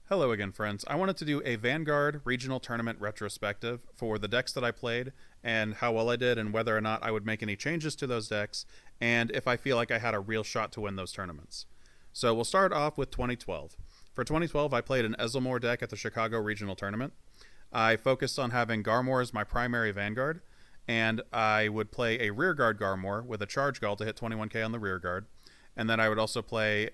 Hello again, friends. I wanted to do a Vanguard regional tournament retrospective for the decks that I played and how well I did and whether or not I would make any changes to those decks and if I feel like I had a real shot to win those tournaments. So we'll start off with 2012. For 2012, I played an Ezzelmore deck at the Chicago Regional Tournament. I focused on having Garmor as my primary Vanguard, and I would play a rearguard Garmor with a charge gall to hit 21k on the rearguard, and then I would also play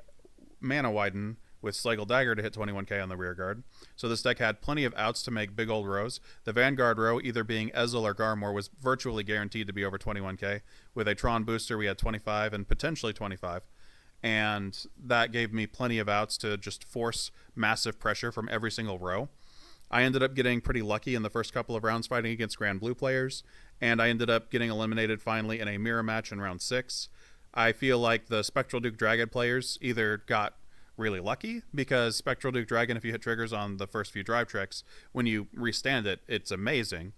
Mana Widen with Slagle Dagger to hit 21k on the rear guard. So this deck had plenty of outs to make big old rows. The Vanguard row, either being Ezzel or Garmor, was virtually guaranteed to be over 21k. With a Tron booster, we had 25 and potentially 25. And that gave me plenty of outs to just force massive pressure from every single row. I ended up getting pretty lucky in the first couple of rounds fighting against Grand Blue players, and I ended up getting eliminated finally in a mirror match in round 6. I feel like the Spectral Duke Dragon players either got really lucky because Spectral Duke Dragon, if you hit triggers on the first few drive tricks, when you restand it, it's amazing.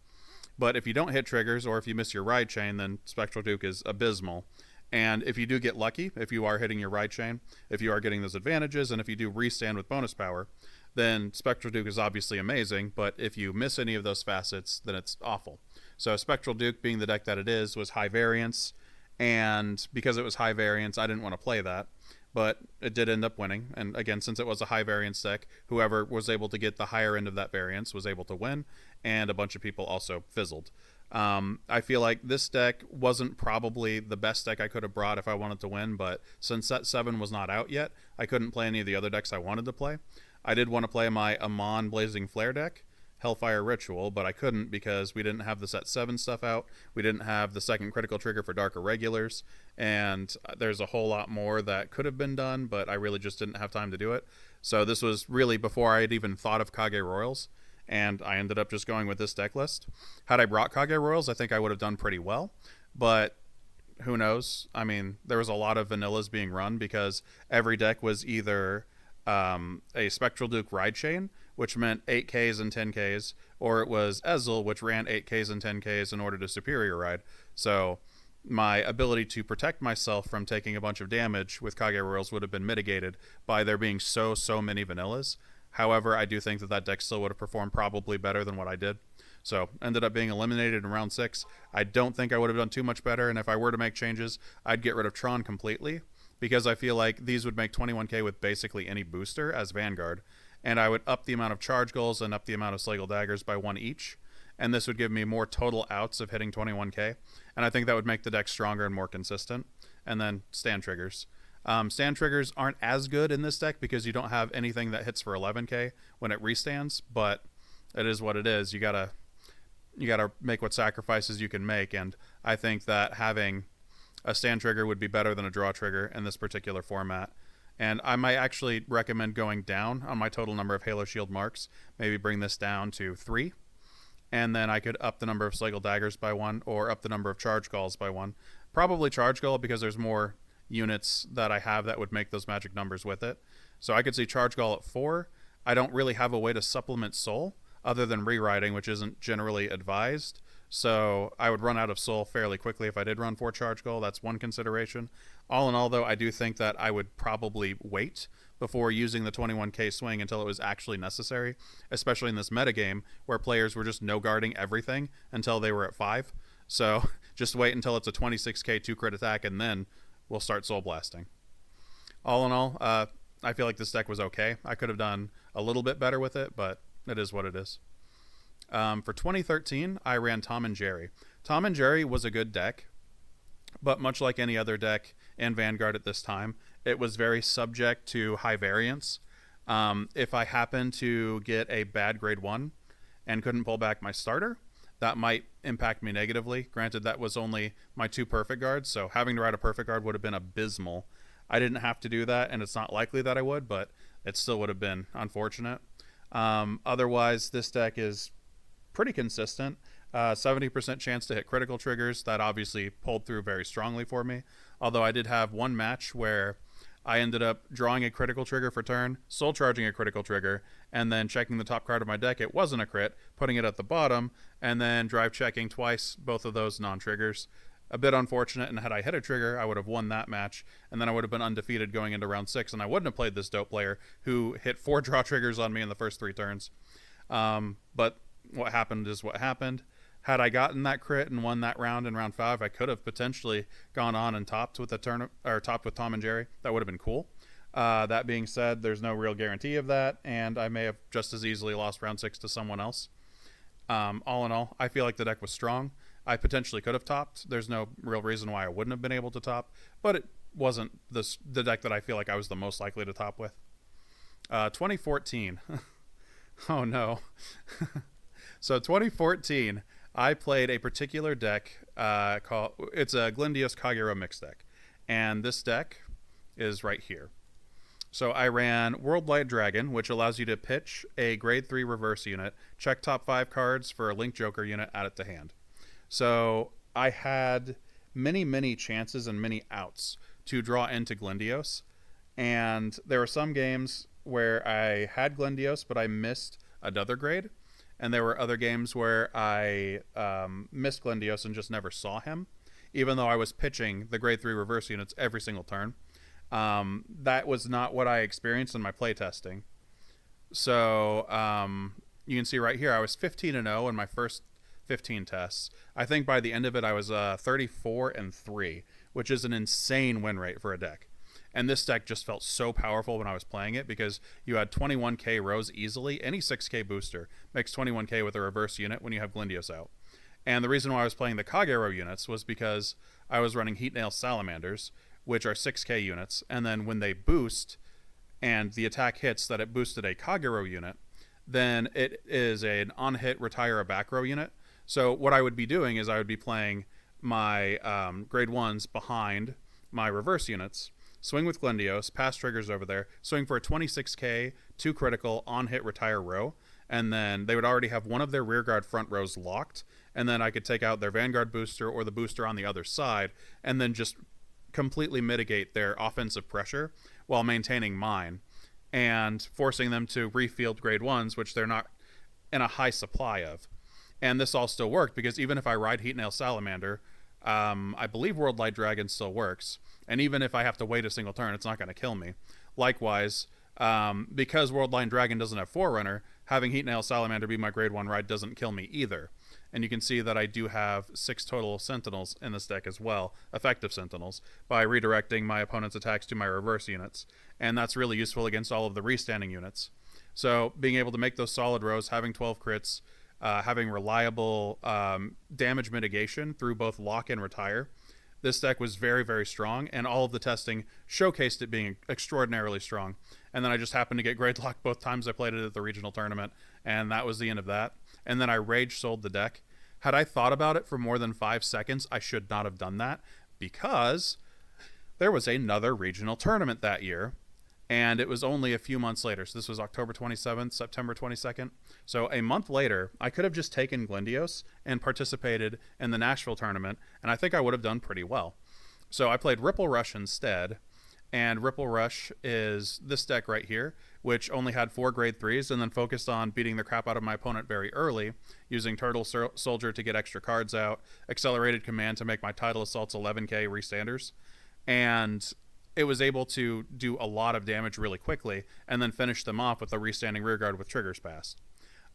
But if you don't hit triggers or if you miss your ride chain, then Spectral Duke is abysmal. And if you do get lucky, if you are hitting your ride chain, if you are getting those advantages, and if you do restand with bonus power, then Spectral Duke is obviously amazing. But if you miss any of those facets, then it's awful. So Spectral Duke, being the deck that it is, was high variance. And because it was high variance, I didn't want to play that. But it did end up winning. And again, since it was a high variance deck, whoever was able to get the higher end of that variance was able to win, and a bunch of people also fizzled. I feel like this deck wasn't probably the best deck I could have brought if I wanted to win, but since set 7 was not out yet, I couldn't play any of the other decks I wanted to play. I did want to play my Amon Blazing Flare deck, Hellfire Ritual, but I couldn't because we didn't have the set 7 stuff out. We didn't have the second critical trigger for Dark Irregulars, and there's a whole lot more that could have been done, but I really just didn't have time to do it. So this was really before I had even thought of Kage Royals, and I ended up just going with this deck list. Had I brought Kage Royals, I think I would have done pretty well, but who knows? I mean, there was a lot of vanillas being run because every deck was either a Spectral Duke Ride Chain, which meant 8Ks and 10Ks, or it was Ezzel, which ran 8Ks and 10Ks in order to Superior Ride. So my ability to protect myself from taking a bunch of damage with Kage Royals would have been mitigated by there being so many vanillas. However, I do think that deck still would have performed probably better than what I did. So ended up being eliminated in round 6. I don't think I would have done too much better, and if I were to make changes, I'd get rid of Tron completely, because I feel like these would make 21k with basically any booster as Vanguard, and I would up the amount of charge goals and up the amount of Slagle Daggers by 1 each, and this would give me more total outs of hitting 21k, and I think that would make the deck stronger and more consistent. And then stand triggers. Stand triggers aren't as good in this deck because you don't have anything that hits for 11k when it restands, but it is what it is. You gotta make what sacrifices you can make, and I think that having a stand trigger would be better than a draw trigger in this particular format. And I might actually recommend going down on my total number of Halo Shield marks, maybe bring this down to 3, and then I could up the number of Slagle Daggers by 1, or up the number of Charge Galls by 1. Probably Charge Gall because there's more units that I have that would make those magic numbers with it. So I could see Charge Gall at 4. I don't really have a way to supplement Soul other than rewriting, which isn't generally advised. So I would run out of Soul fairly quickly if I did run 4 Charge Gall. That's one consideration. All in all, though, I do think that I would probably wait before using the 21k swing until it was actually necessary, especially in this metagame where players were just no-guarding everything until they were at 5. So just wait until it's a 26k 2-crit attack, and then we'll start Soul Blasting. All in all, I feel like this deck was okay. I could have done a little bit better with it, but it is what it is. For 2013, I ran Tom and Jerry. Tom and Jerry was a good deck, but much like any other deck in Vanguard at this time, it was very subject to high variance. If I happened to get a bad grade 1 and couldn't pull back my starter, that might impact me negatively. Granted, that was only my 2 perfect guards, so having to ride a perfect guard would have been abysmal. I didn't have to do that, and it's not likely that I would, but it still would have been unfortunate. Otherwise, this deck is pretty consistent. 70% chance to hit critical triggers. That obviously pulled through very strongly for me. Although I did have one match where I ended up drawing a critical trigger for turn, soul charging a critical trigger, and then checking the top card of my deck. It wasn't a crit, putting it at the bottom, and then drive checking twice, both of those non-triggers. a bit unfortunate, and had I hit a trigger, I would have won that match, and then I would have been undefeated going into round 6, and I wouldn't have played this dope player who hit 4 draw triggers on me in the first 3 turns. But what happened is what happened. Had I gotten that crit and won that round in round 5, I could have potentially gone on and topped with topped with Tom and Jerry. That would have been cool. That being said, there's no real guarantee of that, and I may have just as easily lost round 6 to someone else. All in all, I feel like the deck was strong. I potentially could have topped. There's no real reason why I wouldn't have been able to top, but it wasn't the deck that I feel like I was the most likely to top with. 2014. Oh no. So 2014, I played a particular deck it's a Glindios Kagero mix deck, and this deck is right here. So I ran Worldlight Dragon, which allows you to pitch a grade 3 reverse unit, check top 5 cards for a Link Joker unit, add it to hand. So I had many chances and many outs to draw into Glindios, and there were some games where I had Glindios, but I missed another grade, and there were other games where I missed Glindios and just never saw him, even though I was pitching the grade 3 reverse units every single turn. That was not what I experienced in my playtesting. So you can see right here, I was 15-0 in my first 15 tests. I think by the end of it, I was 34-3, which is an insane win rate for a deck. And this deck just felt so powerful when I was playing it because you had 21k rows easily. Any 6k booster makes 21k with a reverse unit when you have Glindios out. And the reason why I was playing the Kagero units was because I was running Heat Nail Salamanders, which are 6k units, and then when they boost and the attack hits that it boosted a Kagero unit, then it is an on-hit retire a back row unit. So what I would be doing is I would be playing my grade 1s behind my reverse units, swing with Glindios, pass triggers over there, swing for a 26k, 2 critical, on-hit retire row, and then they would already have one of their rearguard front rows locked, and then I could take out their Vanguard booster or the booster on the other side, and then just completely mitigate their offensive pressure while maintaining mine and forcing them to refield grade 1s, which they're not in a high supply of. And this all still worked because even if I ride Heat Nail Salamander, I believe Worldlight Dragon still works, and even if I have to wait a single turn, it's not going to kill me. Likewise, because Worldlight Dragon doesn't have Forerunner, having Heat Nail Salamander be my grade 1 ride doesn't kill me either. And you can see that I do have 6 total Sentinels in this deck as well, effective Sentinels, by redirecting my opponent's attacks to my reverse units. And that's really useful against all of the restanding units. So being able to make those solid rows, having 12 crits, having reliable damage mitigation through both lock and retire, this deck was very strong, and all of the testing showcased it being extraordinarily strong. And then I just happened to get gradelock both times I played it at the regional tournament, and that was the end of that. And then I rage sold the deck. Had I thought about it for more than 5 seconds, I should not have done that, because there was another regional tournament that year, and it was only a few months later. So this was October 27th, September 22nd. So a month later, I could have just taken Glindios and participated in the Nashville tournament, and I think I would have done pretty well. So I played Ripple Rush instead, and Ripple Rush is this deck right here, which only had 4 grade 3s and then focused on beating the crap out of my opponent very early, using Turtle Soldier to get extra cards out, Accelerated Command to make my Tidal Assaults 11k restanders, and it was able to do a lot of damage really quickly and then finish them off with a restanding rearguard with triggers passed.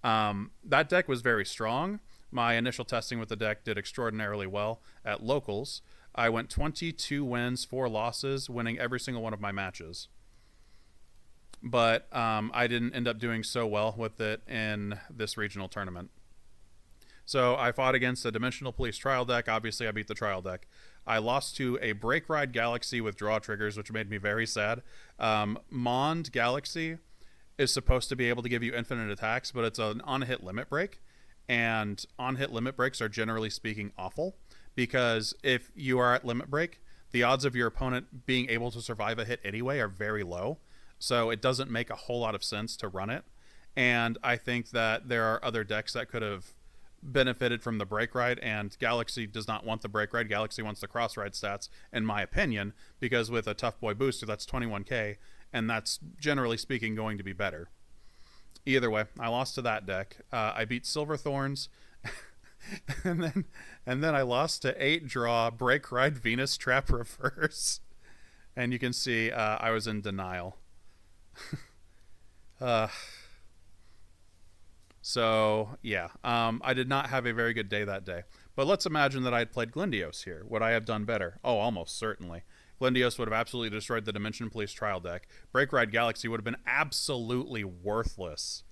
That deck was very strong. My initial testing with the deck did extraordinarily well at locals. I went 22 wins, 4 losses, winning every single one of my matches. But I didn't end up doing so well with it in this regional tournament. So I fought against a Dimensional Police trial deck. Obviously, I beat the trial deck. I lost to a Break Ride Galaxy with draw triggers, which made me very sad. Mond Galaxy is supposed to be able to give you infinite attacks, but it's an on-hit limit break. And on-hit limit breaks are generally speaking awful, because if you are at limit break, the odds of your opponent being able to survive a hit anyway are very low. So it doesn't make a whole lot of sense to run it. And I think that there are other decks that could have benefited from the break ride, and Galaxy does not want the break ride. Galaxy wants the cross ride stats, in my opinion, because with a Tough Boy booster, that's 21k, and that's generally speaking going to be better. Either way, I lost to that deck. I beat Silverthorns. and then I lost to 8 draw Break Ride Venus Trap Reverse, and you can see I was in denial. uh, so yeah, I did not have a very good day that day. But let's imagine that I had played Glindios here. Would I have done better? Oh, almost certainly. Glindios would have absolutely destroyed the Dimension Police trial deck. Break Ride Galaxy would have been absolutely worthless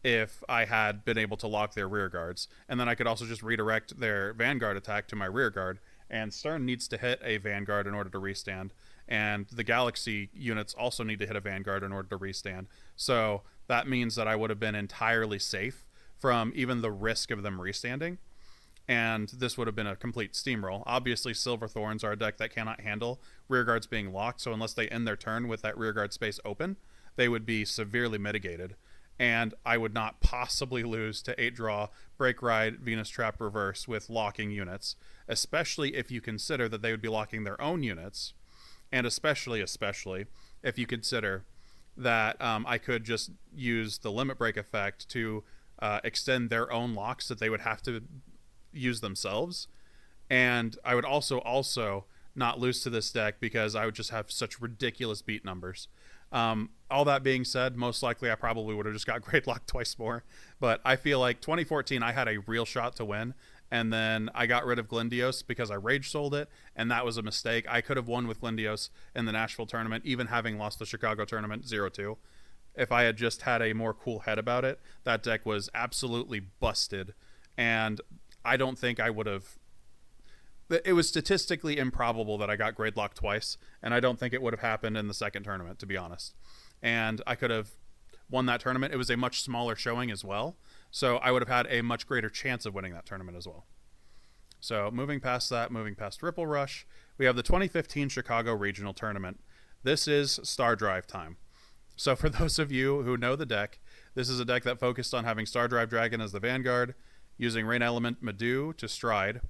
if I had been able to lock their rear guards. And then I could also just redirect their Vanguard attack to my rear guard. And Stern needs to hit a Vanguard in order to restand. And the Galaxy units also need to hit a Vanguard in order to restand. So that means that I would have been entirely safe from even the risk of them restanding. And this would have been a complete steamroll. Obviously, Silver Thorns are a deck that cannot handle rear guards being locked, so unless they end their turn with that rear guard space open, they would be severely mitigated. And I would not possibly lose to 8 draw Break Ride Venus Trap Reverse with locking units, especially if you consider that they would be locking their own units, and especially if you consider that I could just use the Limit Break effect to extend their own locks that they would have to use themselves. And I would also not lose to this deck because I would just have such ridiculous beat numbers. All that being said, most likely I probably would have just got gradelock twice more. But I feel like 2014 I had a real shot to win, and then I got rid of Glindios because I rage sold it, and that was a mistake. I could have won with Glindios in the Nashville tournament, even having lost the Chicago tournament 0-2. If I had just had a more cool head about it, that deck was absolutely busted, and I don't think I would have. It was statistically improbable that I got gradelock twice, and I don't think it would have happened in the second tournament, to be honest. And I could have won that tournament. It was a much smaller showing as well, so I would have had a much greater chance of winning that tournament as well. So moving past that, moving past Ripple Rush, we have the 2015 Chicago Regional Tournament. This is Star Drive time. So for those of you who know the deck, this is a deck that focused on having Star Drive Dragon as the Vanguard, using Rain Element Medu to stride,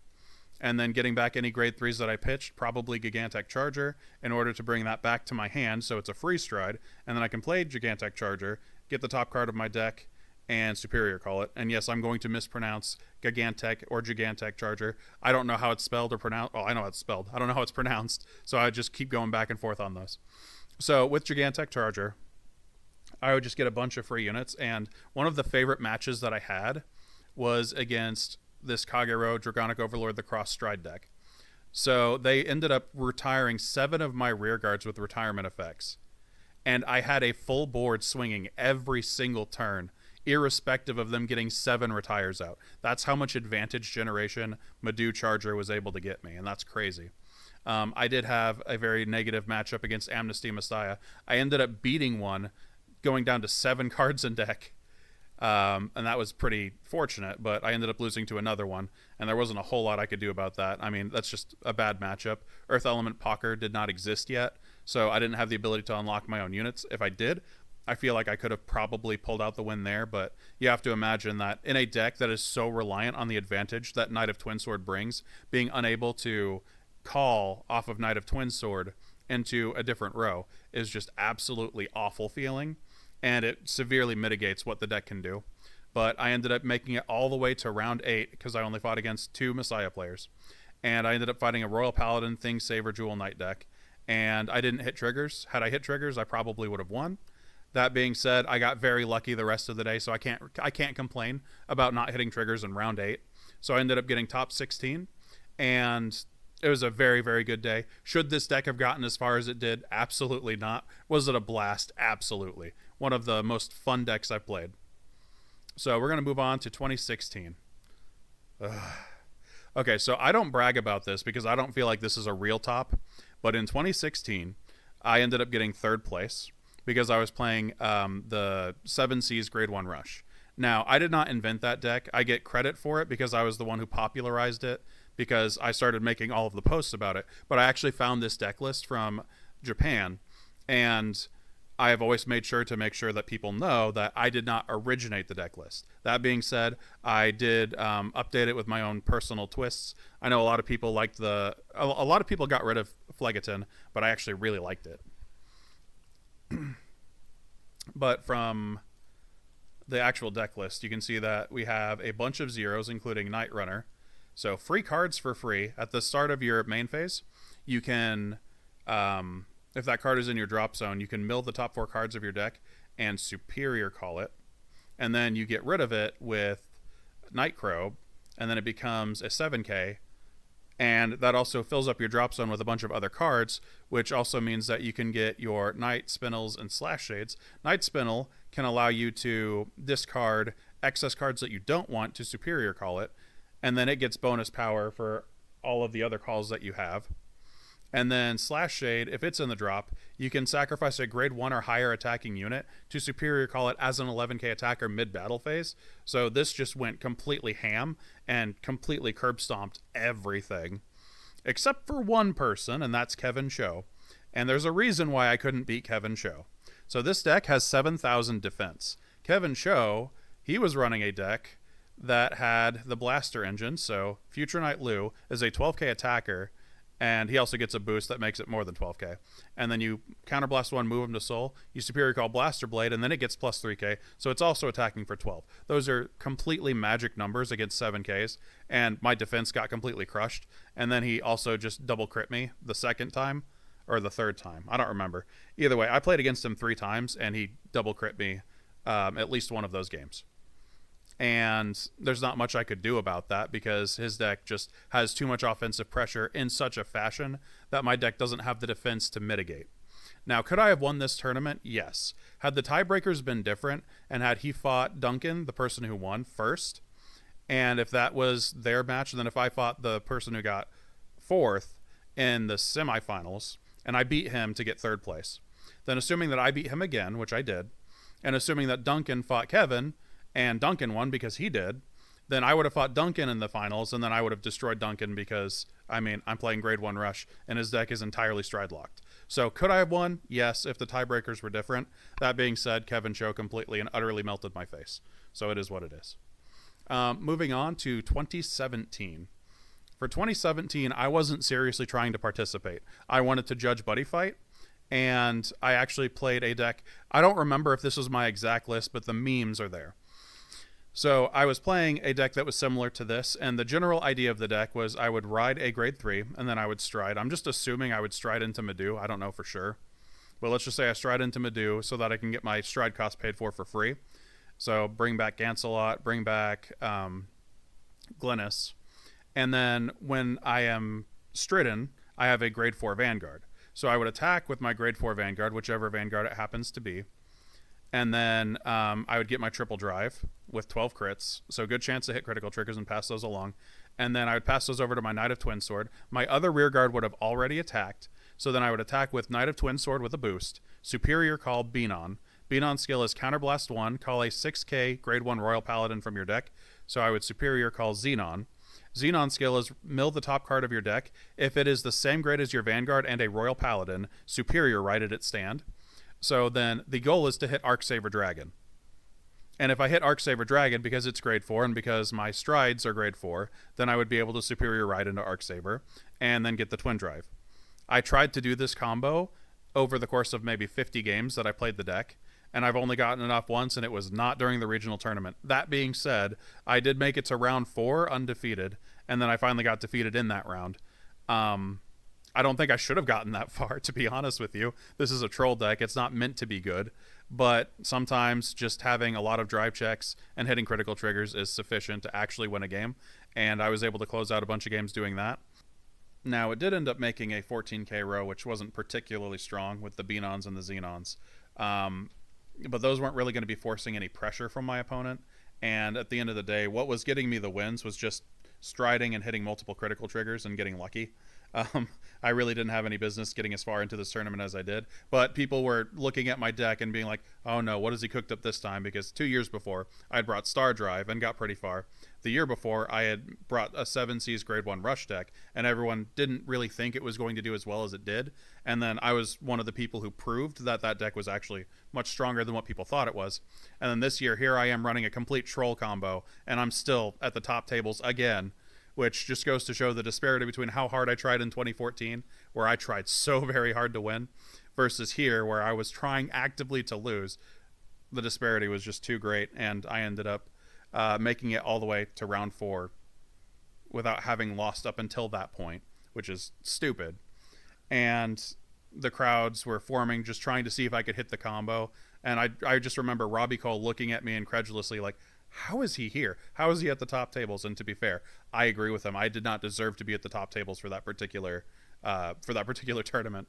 and then getting back any grade 3s that I pitched, probably Gigantic Charger, in order to bring that back to my hand so it's a free stride, and then I can play Gigantic Charger, get the top card of my deck, and Superior Call it. And yes, I'm going to mispronounce Gigantic or Gigantic Charger. I don't know how it's spelled or pronounced. Well, I know how it's spelled. I don't know how it's pronounced, so I just keep going back and forth on those. So with Gigantic Charger, I would just get a bunch of free units, and one of the favorite matches that I had was against this Kagero Dragonic Overlord the Cross Stride deck. So they ended up retiring 7 of my rear guards with retirement effects. And I had a full board swinging every single turn, irrespective of them getting 7 retires out. That's how much advantage generation Medu Charger was able to get me, and that's crazy. I did have a very negative matchup against Amnesty Messiah. I ended up beating one, going down to 7 cards in deck. And that was pretty fortunate, but I ended up losing to another one, and there wasn't a whole lot I could do about that. I mean, that's just a bad matchup. Earth Element Pocker did not exist yet, so I didn't have the ability to unlock my own units. If I did, I feel like I could have probably pulled out the win there, but you have to imagine that in a deck that is so reliant on the advantage that Knight of Twin Sword brings, being unable to call off of Knight of Twin Sword into a different row is just absolutely awful feeling. And it severely mitigates what the deck can do. But I ended up making it all the way to round 8 because I only fought against 2 Messiah players. And I ended up fighting a Royal Paladin, Thing Saver, Jewel Knight deck. And I didn't hit triggers. Had I hit triggers, I probably would have won. That being said, I got very lucky the rest of the day, so I can't complain about not hitting triggers in round 8. So I ended up getting top 16. And it was a very, very good day. Should this deck have gotten as far as it did? Absolutely not. Was it a blast? Absolutely. One of the most fun decks I've played. So we're going to move on to 2016. Okay, so I don't brag about this because I don't feel like this is a real top. But in 2016, I ended up getting 3rd place because I was playing the 7 Seas Grade 1 Rush. Now, I did not invent that deck. I get credit for it because I was the one who popularized it, because I started making all of the posts about it. But I actually found this deck list from Japan, and I have always made sure to make sure that people know that I did not originate the deck list. That being said, I did update it with my own personal twists. I know a lot of people liked a lot of people got rid of Phlegaton, but I actually really liked it. But from the actual deck list, you can see that we have a bunch of zeros, including Night Runner. So free cards for free at the start of your main phase. You can, if that card is in your drop zone, you can mill the top 4 cards of your deck and superior call it, and then you get rid of it with Nightcrow, and then it becomes a 7K, and that also fills up your drop zone with a bunch of other cards, which also means that you can get your Night Spinels and Slash Shades. Night Spinel can allow you to discard excess cards that you don't want to superior call it, and then it gets bonus power for all of the other calls that you have. And then Slash Shade, if it's in the drop, you can sacrifice a grade 1 or higher attacking unit to superior call it as an 11k attacker mid-battle phase. So this just went completely ham and completely curb stomped everything. Except for one person, and that's Kevin Show. And there's a reason why I couldn't beat Kevin Show. So this deck has 7,000 defense. Kevin Show, he was running a deck that had the Blaster engine, so Future Knight Lou is a 12k attacker, and he also gets a boost that makes it more than 12k. And then you counterblast 1, move him to Soul, you superior call Blaster Blade, and then it gets plus 3k, so it's also attacking for 12. Those are completely magic numbers against 7ks, and my defense got completely crushed. And then he also just double crit me the second time, or the third time, I don't remember. Either way, I played against him 3 times, and he double crit me at least one of those games. And there's not much I could do about that because his deck just has too much offensive pressure in such a fashion that my deck doesn't have the defense to mitigate. Now, could I have won this tournament? Yes. Had the tiebreakers been different, and had he fought Duncan, the person who won, first, and if that was their match, and then if I fought the person who got 4th in the semifinals, and I beat him to get 3rd place, then assuming that I beat him again, which I did, and assuming that Duncan fought Kevin, and Duncan won because he did, then I would have fought Duncan in the finals, and then I would have destroyed Duncan because, I mean, I'm playing grade 1 Rush, and his deck is entirely stride locked. So could I have won? Yes, if the tiebreakers were different. That being said, Kevin Show completely and utterly melted my face. So it is what it is. Moving on to 2017. For 2017, I wasn't seriously trying to participate. I wanted to judge Buddy Fight, and I actually played a deck. I don't remember if this was my exact list, but the memes are there. So I was playing a deck that was similar to this, and the general idea of the deck was I would ride a grade 3, and then I would stride. I'm just assuming I would stride into Medu. I don't know for sure. But let's just say I stride into Medu so that I can get my stride cost paid for free. So bring back Gancelot, bring back Glennis. And then when I am stridden, I have a grade 4 Vanguard. So I would attack with my grade 4 Vanguard, whichever Vanguard it happens to be. And then I would get my triple drive with 12 crits. So good chance to hit critical triggers and pass those along. And then I would pass those over to my Knight of Twin Sword. My other rear guard would have already attacked. So then I would attack with Knight of Twin Sword with a boost. Superior call Benon. Benon's skill is Counterblast 1. Call a 6k grade 1 Royal Paladin from your deck. So I would superior call Xenon. Xenon's skill is mill the top card of your deck. If it is the same grade as your Vanguard and a Royal Paladin, superior right at its stand. So then the goal is to hit Arcsaver Dragon. And if I hit Arcsaver Dragon because it's grade 4 and because my strides are grade 4, then I would be able to superior ride into Arcsaver and then get the Twin Drive. I tried to do this combo over the course of maybe 50 games that I played the deck, and I've only gotten it off once, and it was not during the regional tournament. That being said, I did make it to round 4 undefeated, and then I finally got defeated in that round. I don't think I should have gotten that far, to be honest with you. This is a troll deck. It's not meant to be good. But sometimes just having a lot of drive checks and hitting critical triggers is sufficient to actually win a game. And I was able to close out a bunch of games doing that. Now, it did end up making a 14k row, which wasn't particularly strong with the Benons and the Xenons. But those weren't really going to be forcing any pressure from my opponent. And at the end of the day, what was getting me the wins was just striding and hitting multiple critical triggers and getting lucky. I really didn't have any business getting as far into this tournament as I did, but people were looking at my deck and being like, oh no, what has he cooked up this time? Because 2 years before, I had brought Star Drive and got pretty far. The year before, I had brought a 7C's grade 1 Rush deck, and everyone didn't really think it was going to do as well as it did. And then I was one of the people who proved that that deck was actually much stronger than what people thought it was. And then this year, here I am running a complete troll combo, and I'm still at the top tables again, which just goes to show the disparity between how hard I tried in 2014, where I tried so very hard to win, versus here, where I was trying actively to lose. the disparity was just too great, and I ended up making it all the way to round 4 without having lost up until that point, which is stupid. And the crowds were forming, just trying to see if I could hit the combo. And I just remember Robbie Cole looking at me incredulously like, how is he here? How is he at the top tables? And to be fair, I agree with him. I did not deserve to be at the top tables for that particular tournament.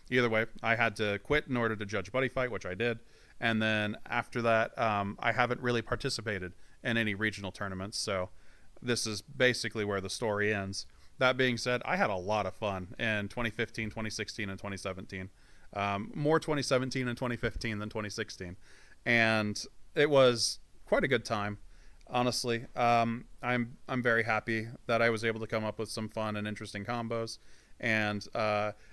Either way, I had to quit in order to judge Buddy Fight, which I did. And then after that, I haven't really participated in any regional tournaments. So this is basically where the story ends. That being said, I had a lot of fun in 2015, 2016, and 2017. More 2017 and 2015 than 2016. And it was quite a good time, honestly. I'm very happy that I was able to come up with some fun and interesting combos. And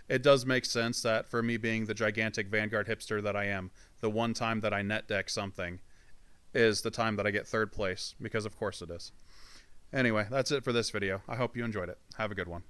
it does make sense that for me being the gigantic Vanguard hipster that I am, the one time that I net deck something is the time that I get 3rd place, because of course it is. Anyway, that's it for this video. I hope you enjoyed it. Have a good one.